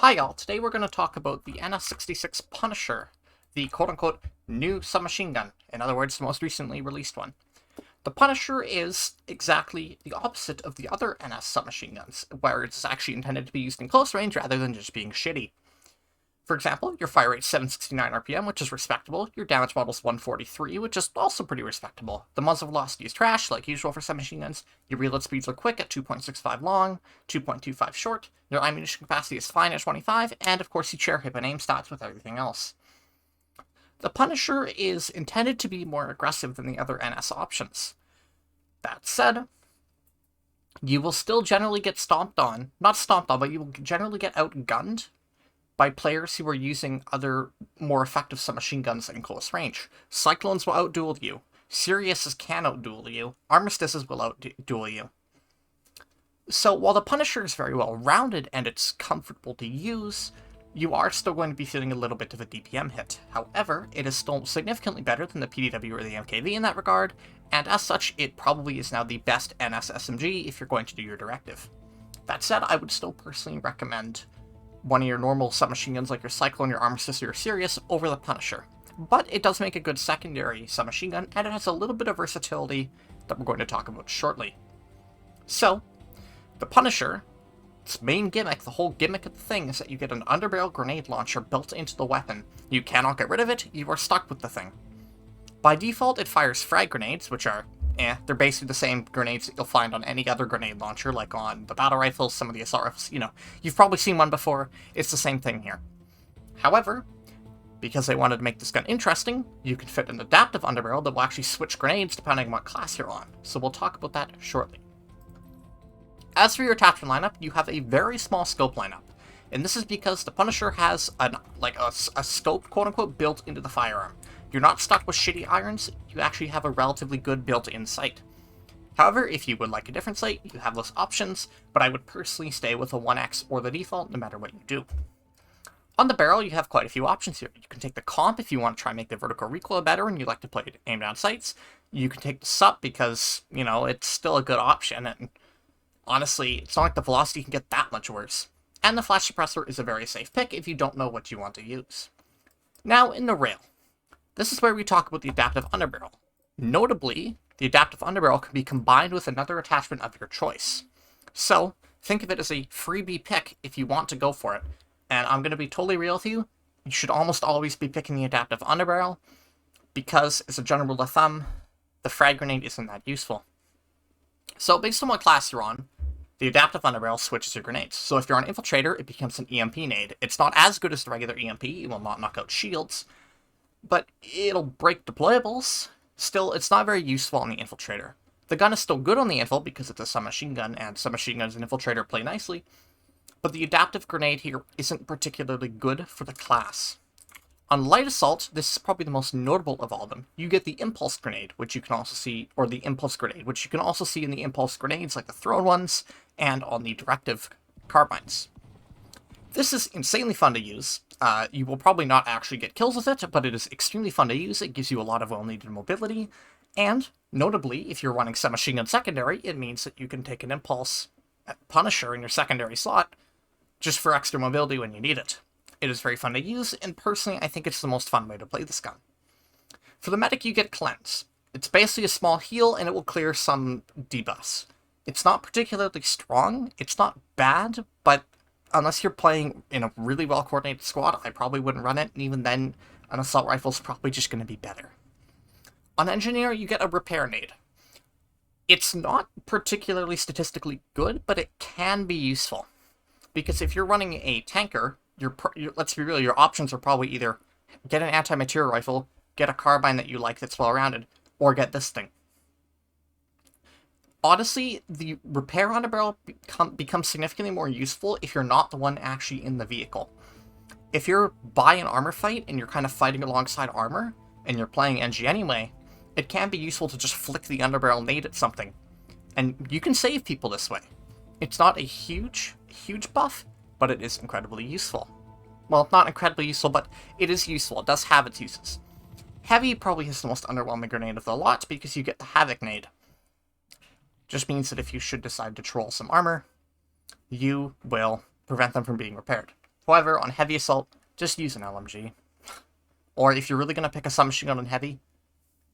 Hi y'all, today we're going to talk about the NS-66 Punisher, the quote-unquote new submachine gun, in other words, the most recently released one. The Punisher is exactly the opposite of the other NS submachine guns, where it's actually intended to be used in close range rather than just being shitty. For example, your fire rate's 769 RPM, which is respectable, your damage model's 143, which is also pretty respectable. The muzzle velocity is trash, like usual for submachine guns, your reload speeds are quick at 2.65 long, 2.25 short, your ammunition capacity is fine at 25, and of course you share hip and aim stats with everything else. The Punisher is intended to be more aggressive than the other NS options. That said, you will still generally get stomped on, not stomped on, but you will generally get outgunned by players who are using other, more effective submachine guns in close range. Cyclones will outduel you. Siriuses can outduel you. Armistices will outduel you. So while the Punisher is very well rounded and it's comfortable to use, you are still going to be feeling a little bit of a DPM hit. However, it is still significantly better than the PDW or the MKV in that regard, and as such, it probably is now the best NS SMG if you're going to do your directive. That said, I would still personally recommend one of your normal submachine guns like your Cyclone, your Armistice, or your Sirius over the Punisher. But it does make a good secondary submachine gun, and it has a little bit of versatility that we're going to talk about shortly. So, the Punisher, its main gimmick, the whole gimmick of the thing, is that you get an underbarrel grenade launcher built into the weapon. You cannot get rid of it, you are stuck with the thing. By default, it fires frag grenades, which are they're basically the same grenades that you'll find on any other grenade launcher, like on the battle rifles, some of the assault rifles, you've probably seen one before, it's the same thing here. However, because they wanted to make this gun interesting, you can fit an adaptive underbarrel that will actually switch grenades depending on what class you're on, so we'll talk about that shortly. As for your attachment lineup, you have a very small scope lineup, and this is because the Punisher has a scope, quote-unquote, built into the firearm. You're not stuck with shitty irons, you actually have a relatively good built-in sight. However, if you would like a different sight, you have less options, but I would personally stay with a 1x or the default no matter what you do. On the barrel, you have quite a few options here. You can take the comp if you want to try and make the vertical recoil better and you like to play aim down sights. You can take the sup because, it's still a good option, and honestly, it's not like the velocity can get that much worse. And the flash suppressor is a very safe pick if you don't know what you want to use. Now, in the rail. This is where we talk about the adaptive underbarrel. Notably, the adaptive underbarrel can be combined with another attachment of your choice. So, think of it as a freebie pick if you want to go for it. And I'm going to be totally real with you, you should almost always be picking the adaptive underbarrel, because as a general rule of thumb, the frag grenade isn't that useful. So, based on what class you're on, the adaptive underbarrel switches your grenades. So if you're an infiltrator, it becomes an EMP nade. It's not as good as the regular EMP, it will not knock out shields, but it'll break deployables. Still, it's not very useful on the infiltrator. The gun is still good on the infil because it's a submachine gun, and submachine guns and infiltrator play nicely, but the adaptive grenade here isn't particularly good for the class. On light assault, this is probably the most notable of all of them. You get the impulse grenade, which you can also see, or the impulse grenade, which you can also see in the impulse grenades like the thrown ones, and on the directive carbines. This is insanely fun to use. You will probably not actually get kills with it, but it is extremely fun to use. It gives you a lot of well-needed mobility, and notably, if you're running submachine gun secondary, it means that you can take an impulse Punisher in your secondary slot just for extra mobility when you need it. It is very fun to use, and personally, I think it's the most fun way to play this gun. For the medic, you get Cleanse. It's basically a small heal, and it will clear some debuffs. It's not particularly strong, it's not bad, but unless you're playing in a really well-coordinated squad, I probably wouldn't run it, and even then, an assault rifle's probably just going to be better. On Engineer, you get a Repair Nade. It's not particularly statistically good, but it can be useful. Because if you're running a tanker, let's be real, your options are probably either get an anti-material rifle, get a carbine that you like that's well-rounded, or get this thing. Honestly, the repair on a barrel becomes significantly more useful if you're not the one actually in the vehicle. If you're by an armor fight and you're kind of fighting alongside armor, and you're playing NG anyway, it can be useful to just flick the underbarrel nade at something. And you can save people this way. It's not a huge buff, but it is incredibly useful. Well, not incredibly useful, but it is useful. It does have its uses. Heavy probably has the most underwhelming grenade of the lot because you get the Havoc nade. Just means that if you should decide to troll some armor, you will prevent them from being repaired. However, on heavy assault, just use an LMG. Or if you're really going to pick a submachine gun on heavy,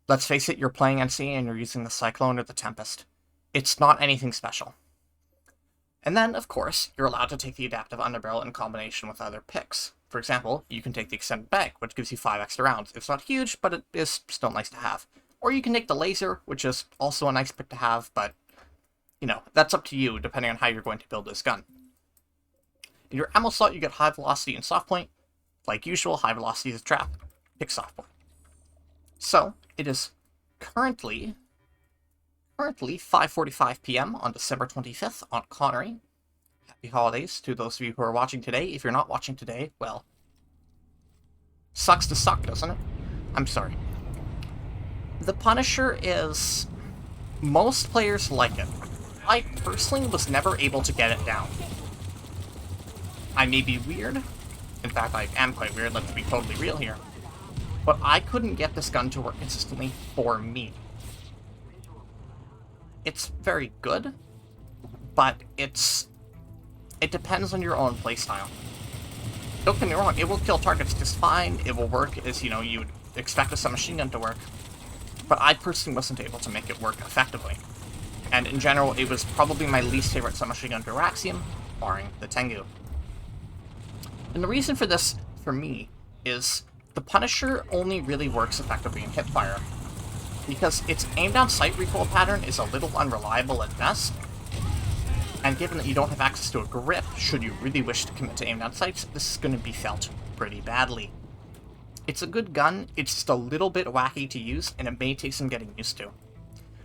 let's face it, you're playing NC and you're using the Cyclone or the Tempest. It's not anything special. And then, of course, you're allowed to take the Adaptive Underbarrel in combination with other picks. For example, you can take the Extended Bag, which gives you 5 extra rounds. It's not huge, but it is still nice to have. Or you can take the Laser, which is also a nice pick to have, but, you know, that's up to you, depending on how you're going to build this gun. In your ammo slot, you get High Velocity and Soft Point. Like usual, High Velocity is a trap. Pick Soft Point. So, it is currently 5:45 p.m. on December 25th on Connery. Happy holidays to those of you who are watching today. If you're not watching today, well, sucks to suck, doesn't it? I'm sorry. The Punisher is... most players like it. I personally was never able to get it down. I may be weird. In fact, I am quite weird, let's be totally real here. But I couldn't get this gun to work consistently for me. It's very good, but it depends on your own playstyle. Don't get me wrong, it will kill targets just fine, it will work as, you know, you would expect a submachine gun to work, but I personally wasn't able to make it work effectively. And in general, it was probably my least favorite submachine gun to auraxium, barring the Tengu. And the reason for this, for me, is the Punisher only really works effectively in hipfire, because its aim-down sight recoil pattern is a little unreliable at best, and given that you don't have access to a grip, should you really wish to commit to aim-down sights, this is going to be felt pretty badly. It's a good gun, it's just a little bit wacky to use, and it may take some getting used to.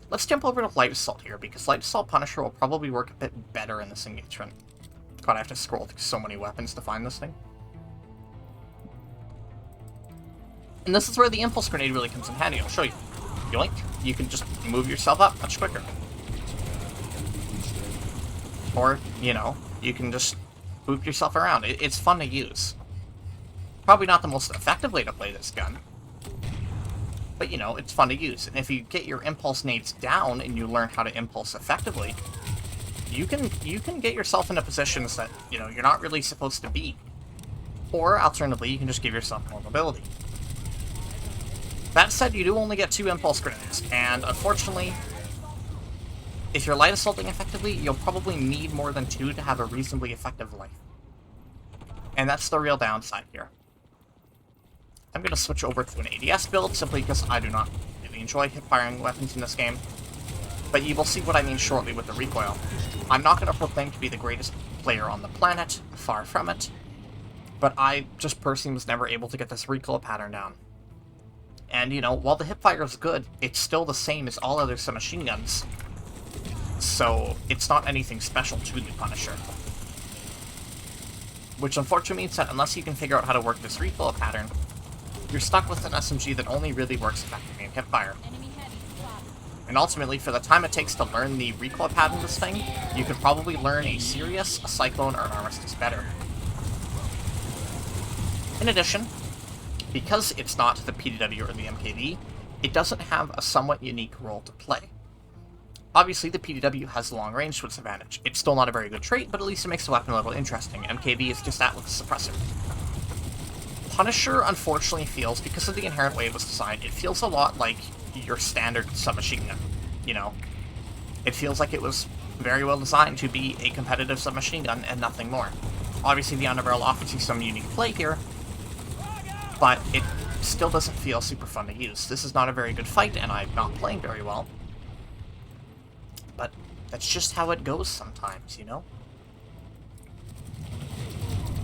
Let's jump over to Light Assault here, because Light Assault Punisher will probably work a bit better in this engagement. God, I have to scroll through so many weapons to find this thing. And this is where the Impulse Grenade really comes in handy, I'll show you. Yoink, you can just move yourself up much quicker. Or, you know, you can just boop yourself around. It's fun to use. Probably not the most effective way to play this gun, but, you know, it's fun to use. And if you get your impulse nades down and you learn how to impulse effectively, you can get yourself into positions that, you know, you're not really supposed to be. Or, alternatively, you can just give yourself more mobility. That said, you do only get 2 impulse grenades, and unfortunately, if you're light assaulting effectively, you'll probably need more than 2 to have a reasonably effective life. And that's the real downside here. I'm going to switch over to an ADS build, simply because I do not really enjoy hip-firing weapons in this game. But you will see what I mean shortly with the recoil. I'm not going to proclaim to be the greatest player on the planet, far from it, but I just personally was never able to get this recoil pattern down. And, you know, while the hipfire is good, it's still the same as all other submachine guns. So, it's not anything special to the Punisher. Which unfortunately means that unless you can figure out how to work this recoil pattern, you're stuck with an SMG that only really works effectively in hipfire. And ultimately, for the time it takes to learn the recoil pattern of this thing, you could probably learn a Sirius, a Cyclone, or an Armistice better. In addition, because it's not the PDW or the MKV, it doesn't have a somewhat unique role to play. Obviously, the PDW has long range to its advantage. It's still not a very good trait, but at least it makes the weapon a little interesting. MKV is just that with a suppressor. Punisher, unfortunately, feels, because of the inherent way it was designed, it feels a lot like your standard submachine gun. You know, it feels like it was very well designed to be a competitive submachine gun and nothing more. Obviously, the underbarrel offers you some unique play here, but it still doesn't feel super fun to use. This is not a very good fight, and I'm not playing very well. But that's just how it goes sometimes, you know?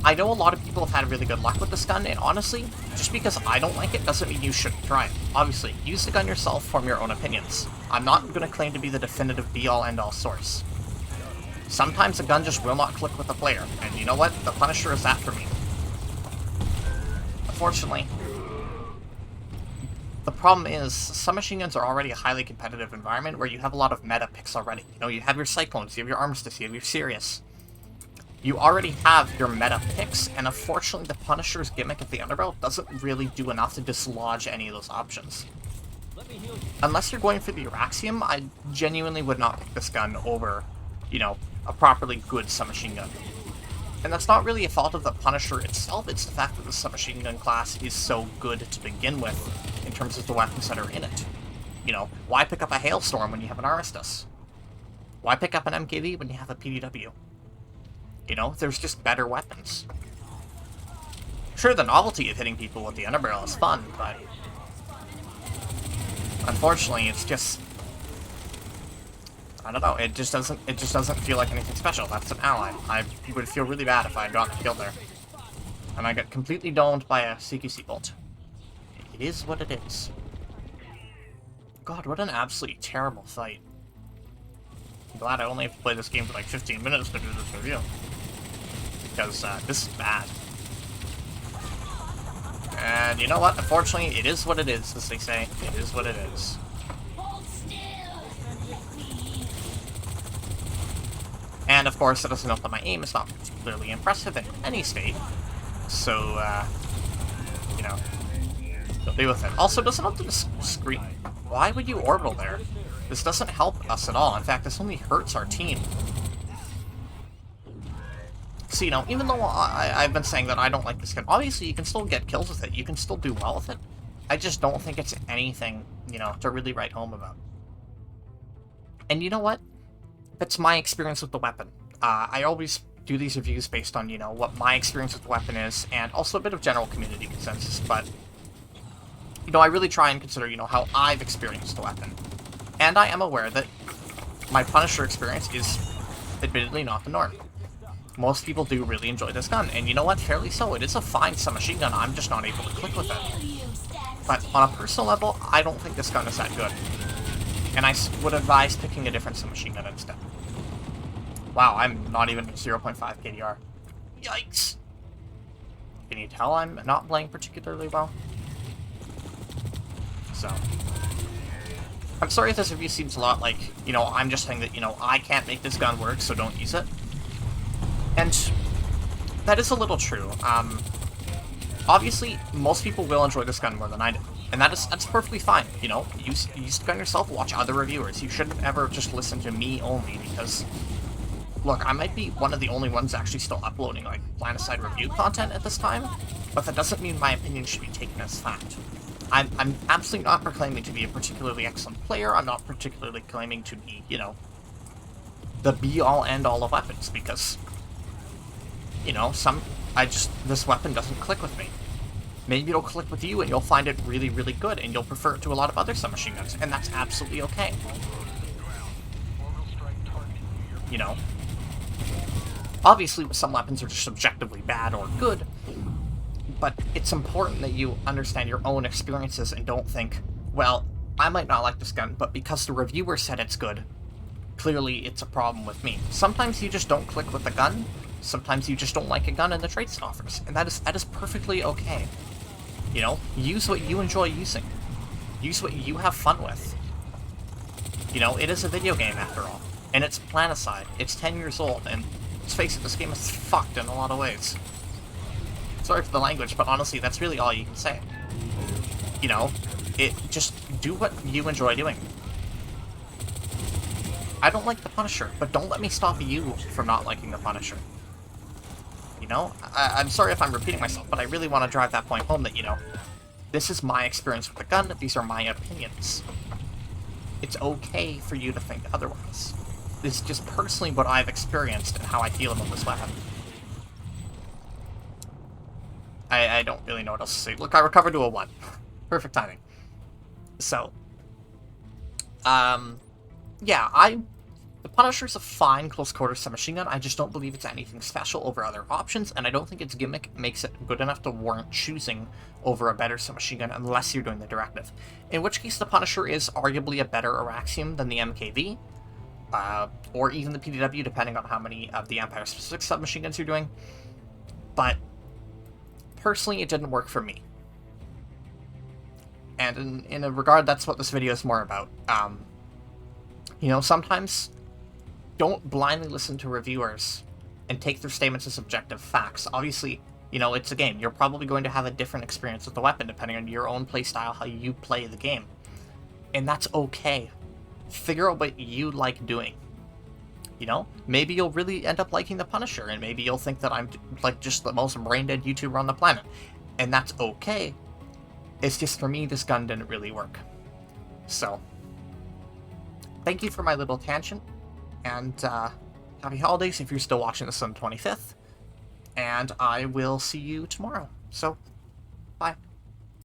I know a lot of people have had really good luck with this gun, and honestly, just because I don't like it doesn't mean you shouldn't try it. Obviously, use the gun yourself, form your own opinions. I'm not going to claim to be the definitive be-all, end-all source. Sometimes a gun just will not click with the player, and you know what? The Punisher is that for me. Unfortunately, the problem is, submachine guns are already a highly competitive environment where you have a lot of meta picks already. You know, you have your Cyclones, you have your Armistice, you have your Sirius. You already have your meta picks, and unfortunately the Punisher's gimmick at the underbarrel doesn't really do enough to dislodge any of those options. Unless you're going for the auraxium, I genuinely would not pick this gun over, you know, a properly good submachine gun. And that's not really a fault of the Punisher itself, it's the fact that the submachine gun class is so good to begin with in terms of the weapons that are in it. You know, why pick up a Hailstorm when you have an Aristus? Why pick up an MKV when you have a PDW? You know, there's just better weapons. Sure, the novelty of hitting people with the underbarrel is fun, but unfortunately, it's just, I don't know, it just doesn't feel like anything special. That's an ally. I would feel really bad if I had gotten killed there. And I got completely domed by a CQC bolt. It is what it is. God, what an absolutely terrible fight. I'm glad I only have to play this game for like 15 minutes to do this review. Because this is bad. And you know what? Unfortunately, it is what it is, as they say. It is what it is. And of course, it doesn't help that my aim is not particularly impressive in any state. So, you know, you'll deal with it. Also, it doesn't help to screen. Why would you orbital there? This doesn't help us at all. In fact, this only hurts our team. So, you know, even though I've been saying that I don't like this gun, obviously you can still get kills with it. You can still do well with it. I just don't think it's anything, you know, to really write home about. And you know what? That's my experience with the weapon. I always do these reviews based on, you know, what my experience with the weapon is, and also a bit of general community consensus, but, you know, I really try and consider, you know, how I've experienced the weapon. And I am aware that my Punisher experience is admittedly not the norm. Most people do really enjoy this gun, and you know what? Fairly so. It is a fine submachine gun, I'm just not able to click with it. But on a personal level, I don't think this gun is that good. And I would advise picking a different submachine gun instead. Wow, I'm not even at 0.5 KDR. Yikes! Can you tell I'm not playing particularly well? So, I'm sorry if this review seems a lot like, you know, I'm just saying that, you know, I can't make this gun work, so don't use it. And that is a little true. Obviously, most people will enjoy this gun more than I do. And that's perfectly fine, you know? Use the gun yourself, watch other reviewers. You shouldn't ever just listen to me only, because, look, I might be one of the only ones actually still uploading, like, line-of-sight review content at this time, but that doesn't mean my opinion should be taken as fact. I'm absolutely not proclaiming to be a particularly excellent player. I'm not particularly claiming to be, you know, the be-all, end-all of weapons, because, you know, this weapon doesn't click with me. Maybe it'll click with you and you'll find it really, really good, and you'll prefer it to a lot of other submachine guns, and that's absolutely okay. You know? Obviously, some weapons are just subjectively bad or good, but it's important that you understand your own experiences and don't think, well, I might not like this gun, but because the reviewer said it's good, clearly it's a problem with me. Sometimes you just don't click with the gun. Sometimes you just don't like a gun and the traits it offers, and that is perfectly okay. You know, use what you enjoy using. Use what you have fun with. You know, it is a video game after all, and it's Planicide. It's 10 years old, and let's face it, this game is fucked in a lot of ways. Sorry for the language, but honestly, that's really all you can say. You know, just do what you enjoy doing. I don't like the Punisher, but don't let me stop you from not liking the Punisher. You know, I'm sorry if I'm repeating myself, but I really want to drive that point home that, you know, this is my experience with the gun, these are my opinions. It's okay for you to think otherwise. This is just personally what I've experienced and how I feel about this weapon. I don't really know what else to say. Look, I recovered to a 1. Perfect timing. So, yeah, the Punisher's a fine close-quarter submachine gun. I just don't believe it's anything special over other options, and I don't think its gimmick makes it good enough to warrant choosing over a better submachine gun unless you're doing the directive. In which case, the Punisher is arguably a better auraxium than the MKV, or even the PDW, depending on how many of the Empire-specific submachine guns you're doing. But personally, it didn't work for me. And in a regard, that's what this video is more about. You know, sometimes don't blindly listen to reviewers and take their statements as objective facts. Obviously, you know, it's a game. You're probably going to have a different experience with the weapon depending on your own playstyle, how you play the game. And that's okay. Figure out what you like doing. You know, maybe you'll really end up liking the Punisher, and maybe you'll think that I'm like just the most brain-dead YouTuber on the planet. And that's okay. It's just for me, this gun didn't really work. So, thank you for my little tangent, and happy holidays if you're still watching this on the 25th, and I will see you tomorrow. So, bye.